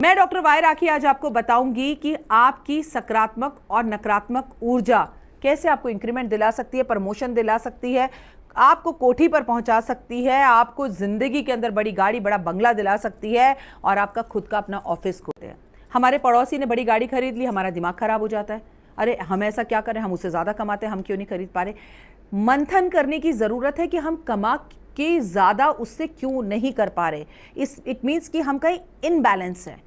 मैं doctor Y राखी आज आपको बताऊंगी कि आपकी सकारात्मक और नकारात्मक ऊर्जा कैसे आपको इंक्रीमेंट दिला सकती है, प्रमोशन दिला सकती है, आपको कोठी पर पहुंचा सकती है, आपको जिंदगी के अंदर बड़ी गाड़ी बड़ा बंगला दिला सकती है और आपका खुद का अपना ऑफिस खोलते हैं। हमारे पड़ोसी ने बड़ी गाड़ी खरीद ली, हमारा दिमाग खराब हो जाता है, अरे हम ऐसा क्या करें, हम उससे ज़्यादा कमाते हैं, हम क्यों नहीं खरीद पा रहे। मंथन करने की ज़रूरत है कि हम कमा के ज़्यादा उससे क्यों नहीं कर पा रहे। इट मीन्स कि हम कहीं इनबैलेंस है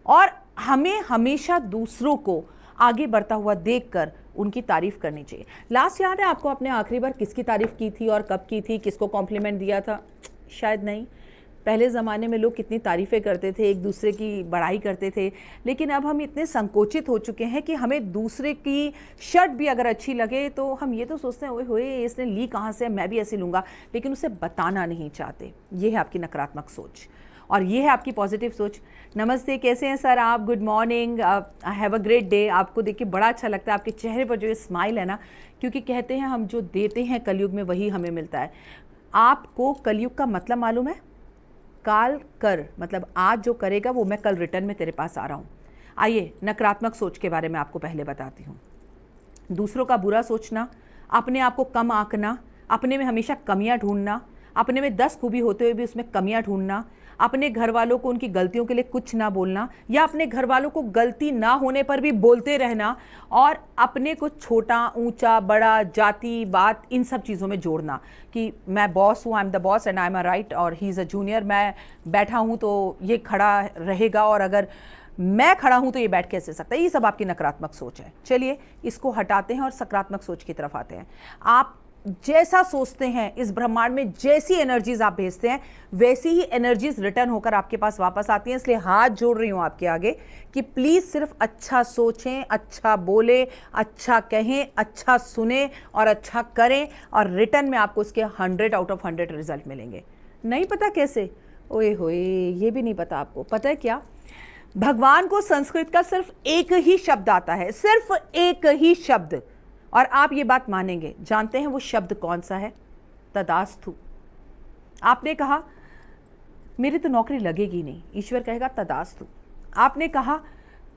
और हमें हमेशा दूसरों को आगे बढ़ता हुआ देखकर उनकी तारीफ करनी चाहिए। लास्ट याद है आपको आपने आखिरी बार किसकी तारीफ की थी और कब की थी, किसको कॉम्प्लीमेंट दिया था? शायद नहीं। पहले ज़माने में लोग कितनी तारीफ़ें करते थे, एक दूसरे की बड़ाई करते थे, लेकिन अब हम इतने संकोचित हो चुके हैं कि हमें दूसरे की शर्ट भी अगर अच्छी लगे तो हम ये तो सोचते हैं ओए होए इसने ली कहाँ से, मैं भी ऐसी लूँगा, लेकिन उसे बताना नहीं चाहते। ये है आपकी नकारात्मक सोच और ये है आपकी पॉजिटिव सोच। नमस्ते, कैसे हैं सर आप? Good morning, I have a great day. आपको देख के बड़ा अच्छा लगता है, आपके चेहरे पर जो ये स्माइल है ना, क्योंकि कहते हैं हम जो देते हैं कलयुग में वही हमें मिलता है। आपको कलयुग का मतलब मालूम है? काल कर, मतलब आज जो करेगा वो मैं कल रिटर्न में तेरे पास आ रहा हूँ। आइए नकारात्मक सोच के बारे में आपको पहले बताती हूँ। दूसरों का बुरा सोचना, अपने आप को कम आंकना, अपने में हमेशा कमियां ढूंढना, अपने में 10 खूबी होते हुए भी उसमें कमियां ढूंढना, अपने घर वालों को उनकी गलतियों के लिए कुछ ना बोलना या अपने घर वालों को गलती ना होने पर भी बोलते रहना और अपने को छोटा ऊंचा बड़ा जाति बात इन सब चीज़ों में जोड़ना कि मैं बॉस हूँ, I am the boss and I am a right और ही इज़ अ जूनियर, मैं बैठा हूँ तो ये खड़ा रहेगा और अगर मैं खड़ा हूं तो ये बैठ कैसे सकता है। ये सब आपकी नकारात्मक सोच है। चलिए इसको हटाते हैं और सकारात्मक सोच की तरफ आते हैं। आप जैसा सोचते हैं इस ब्रह्मांड में, जैसी एनर्जीज आप भेजते हैं वैसी ही एनर्जीज रिटर्न होकर आपके पास वापस आती हैं। इसलिए हाथ जोड़ रही हूं आपके आगे कि प्लीज सिर्फ अच्छा सोचें, अच्छा बोले, अच्छा कहें, अच्छा सुने और अच्छा करें और रिटर्न में आपको उसके 100 आउट ऑफ 100 रिजल्ट मिलेंगे। नहीं पता कैसे? ओए होए, ये भी नहीं पता आपको। पता है क्या, भगवान को संस्कृत का सिर्फ एक ही शब्द आता है, सिर्फ एक ही शब्द, और आप ये बात मानेंगे। जानते हैं वो शब्द कौन सा है? तदास्तु। आपने कहा मेरी तो नौकरी लगेगी नहीं, ईश्वर कहेगा तदास्तु। आपने कहा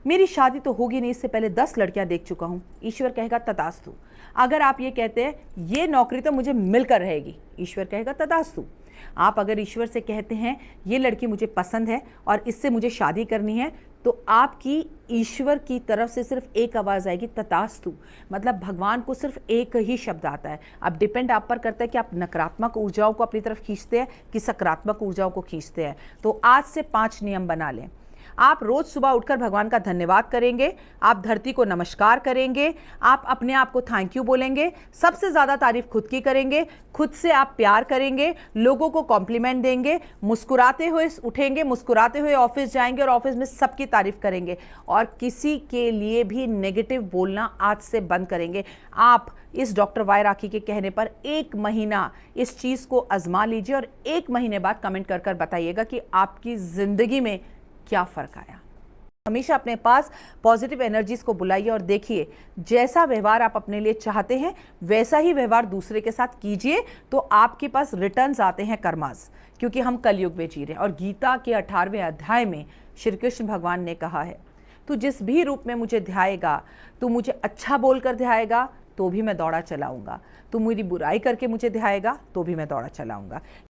मेरी शादी तो होगी नहीं, इससे पहले 10 लड़कियां देख चुका हूं, ईश्वर कहेगा तदास्तु। अगर आप ये कहते हैं ये नौकरी तो मुझे मिलकर रहेगी, ईश्वर कहेगा तदास्तु। आप अगर ईश्वर से कहते हैं ये लड़की मुझे पसंद है और इससे मुझे शादी करनी है, तो आपकी ईश्वर की तरफ से सिर्फ एक आवाज़ आएगी, तथास्तु। मतलब भगवान को सिर्फ एक ही शब्द आता है। अब डिपेंड आप पर करता है कि आप नकारात्मक ऊर्जाओं को अपनी तरफ खींचते हैं कि सकारात्मक ऊर्जाओं को खींचते हैं। तो आज से 5 नियम बना लें। आप रोज़ सुबह उठकर भगवान का धन्यवाद करेंगे, आप धरती को नमस्कार करेंगे, आप अपने आप को थैंक यू बोलेंगे, सबसे ज़्यादा तारीफ खुद की करेंगे, खुद से आप प्यार करेंगे, लोगों को कॉम्प्लीमेंट देंगे, मुस्कुराते हुए उठेंगे, मुस्कुराते हुए ऑफिस जाएंगे और ऑफिस में सबकी तारीफ करेंगे और किसी के लिए भी नेगेटिव बोलना आज से बंद करेंगे। आप इस डॉक्टर वाई राखी के कहने पर 1 महीना इस चीज़ को आजमा लीजिए और 1 महीने बाद कमेंट कर कर बताइएगा कि आपकी ज़िंदगी में क्या फ़र्क आया। हमेशा अपने पास पॉजिटिव एनर्जीज को बुलाइए और देखिए जैसा व्यवहार आप अपने लिए चाहते हैं वैसा ही व्यवहार दूसरे के साथ कीजिए, तो आपके पास रिटर्न्स आते हैं कर्मास, क्योंकि हम कलयुग में जी रहे हैं। और गीता के 18वें अध्याय में श्री कृष्ण भगवान ने कहा है, तू जिस भी रूप में मुझे ध्याएगा, तू मुझे अच्छा बोलकर ध्याएगा तो भी मैं दौड़ा चलाऊंगा, तू मेरी बुराई करके मुझे ध्याएगा तो भी मैं दौड़ा चलाऊंगा।